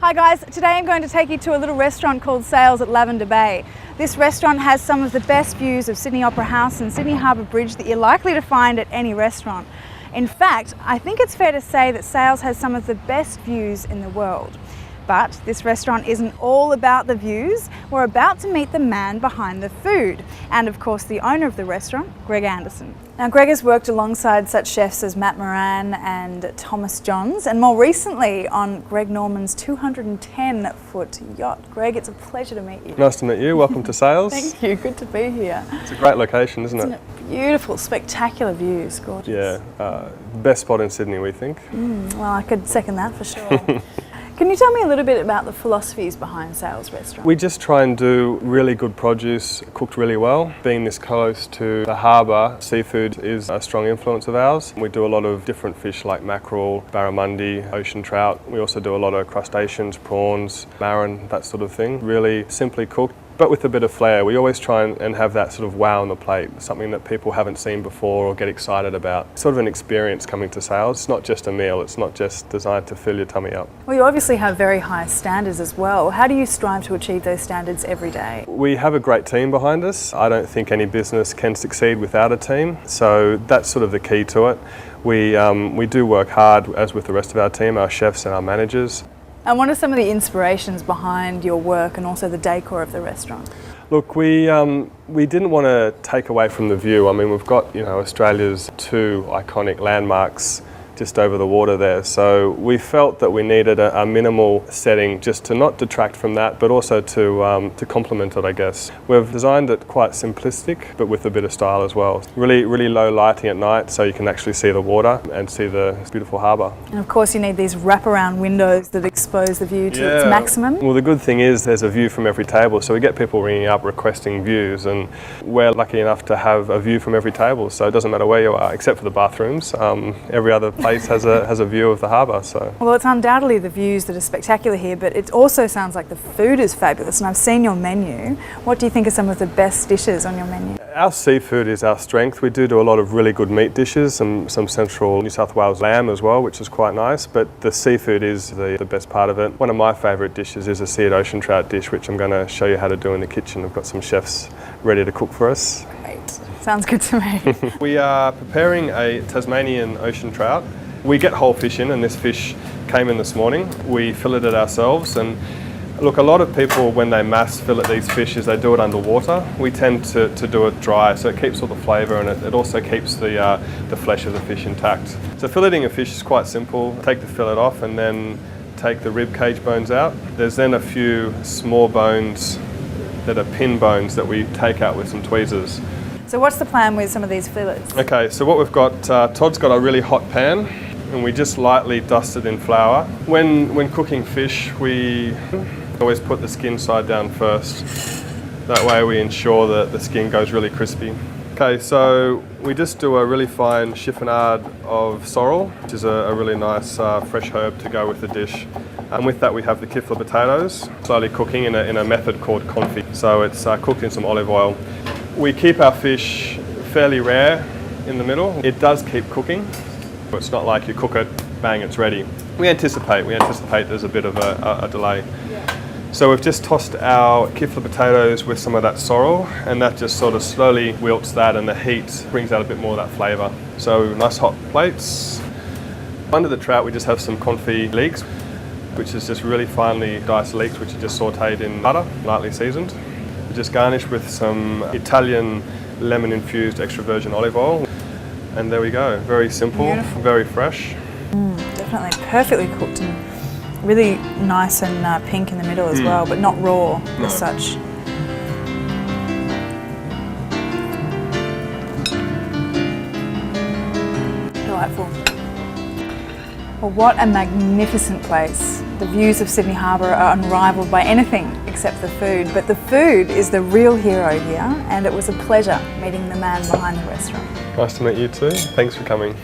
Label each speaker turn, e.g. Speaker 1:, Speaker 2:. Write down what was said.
Speaker 1: Hi guys, today I'm going to take you to a little restaurant called Sales at Lavender Bay. This restaurant has some of the best views of Sydney Opera House and Sydney Harbour Bridge that you're likely to find at any restaurant. In fact, I think it's fair to say that Sales has some of the best views in the world. But this restaurant isn't all about the views. We're about to meet the man behind the food, and of course the owner of the restaurant, Greg Anderson. Now Greg has worked alongside such chefs as Matt Moran and Thomas Johns, and more recently on Greg Norman's 210-foot yacht. Greg, it's a pleasure to meet you.
Speaker 2: Nice to meet you. Welcome to Sales.
Speaker 1: Thank you, good to be here.
Speaker 2: It's a great location, isn't it?
Speaker 1: Beautiful, spectacular views, gorgeous.
Speaker 2: Yeah, best spot in Sydney, we think.
Speaker 1: Well, I could second that for sure. Can you tell me a little bit about the philosophies behind Sales Restaurant?
Speaker 2: We just try and do really good produce, cooked really well. Being this close to the harbour, seafood is a strong influence of ours. We do a lot of different fish like mackerel, barramundi, ocean trout. We also do a lot of crustaceans, prawns, marron, that sort of thing. Really simply cooked, but with a bit of flair. We always try and have that sort of wow on the plate, something that people haven't seen before or get excited about. Sort of an experience coming to Sales. It's not just a meal, it's not just designed to fill your tummy up.
Speaker 1: Well, you obviously have very high standards as well. How do you strive to achieve those standards every day?
Speaker 2: We have a great team behind us. I don't think any business can succeed without a team, so that's sort of the key to it. We do work hard, as with the rest of our team, our chefs and our managers.
Speaker 1: And what are some of the inspirations behind your work and also the decor of the restaurant?
Speaker 2: Look, we didn't want to take away from the view. I mean, we've got, Australia's two iconic landmarks just over the water there. So we felt that we needed a minimal setting just to not detract from that, but also to complement it, I guess. We've designed it quite simplistic, but with a bit of style as well. Really, really low lighting at night, so you can actually see the water and see the beautiful harbour. And
Speaker 1: of course you need these wraparound windows that expose the view to its maximum.
Speaker 2: Well, the good thing is there's a view from every table, so we get people ringing up requesting views, and we're lucky enough to have a view from every table, so it doesn't matter where you are, except for the bathrooms. Every other place has a view of the harbour. So.
Speaker 1: Well, it's undoubtedly the views that are spectacular here, but it also sounds like the food is fabulous, and I've seen your menu. What do you think are some of the best dishes on your menu?
Speaker 2: Our seafood is our strength. We do a lot of really good meat dishes and some central New South Wales lamb as well, which is quite nice, but the seafood is the best part of it. One of my favourite dishes is a seared ocean trout dish, which I'm going to show you how to do in the kitchen. I've got some chefs ready to cook for us.
Speaker 1: Great. Sounds good to me.
Speaker 2: We are preparing a Tasmanian ocean trout. We get whole fish in, and this fish came in this morning. We fillet it ourselves, and look, a lot of people when they mass fillet these fish they do it underwater. We tend to do it dry, so it keeps all the flavour, and it also keeps the flesh of the fish intact. So filleting a fish is quite simple. Take the fillet off and then take the rib cage bones out. There's then a few small bones that are pin bones that we take out with some tweezers.
Speaker 1: So what's the plan with some of these fillets?
Speaker 2: Okay, so what we've got, Todd's got a really hot pan, and we just lightly dust it in flour. When cooking fish, we always put the skin side down first. That way we ensure that the skin goes really crispy. Okay, so we just do a really fine chiffonade of sorrel, which is a really nice fresh herb to go with the dish. And with that we have the kifla potatoes, slowly cooking in a method called confit. So it's cooked in some olive oil. We keep our fish fairly rare in the middle. It does keep cooking. It's not like you cook it, bang, it's ready. We anticipate there's a bit of a delay. Yeah. So we've just tossed our kifla potatoes with some of that sorrel, and that just sort of slowly wilts that, and the heat brings out a bit more of that flavour. So nice hot plates. Under the trout we just have some confit leeks, which is just really finely diced leeks, which are just sautéed in butter, lightly seasoned. We just garnish with some Italian lemon-infused extra virgin olive oil. And there we go, very simple, beautiful. Very fresh.
Speaker 1: Definitely perfectly cooked and really nice and pink in the middle as well, but not raw as such. Delightful. Well, what a magnificent place. The views of Sydney Harbour are unrivalled by anything except the food, but the food is the real hero here, and it was a pleasure meeting the man behind the restaurant.
Speaker 2: Nice to meet you too. Thanks for coming.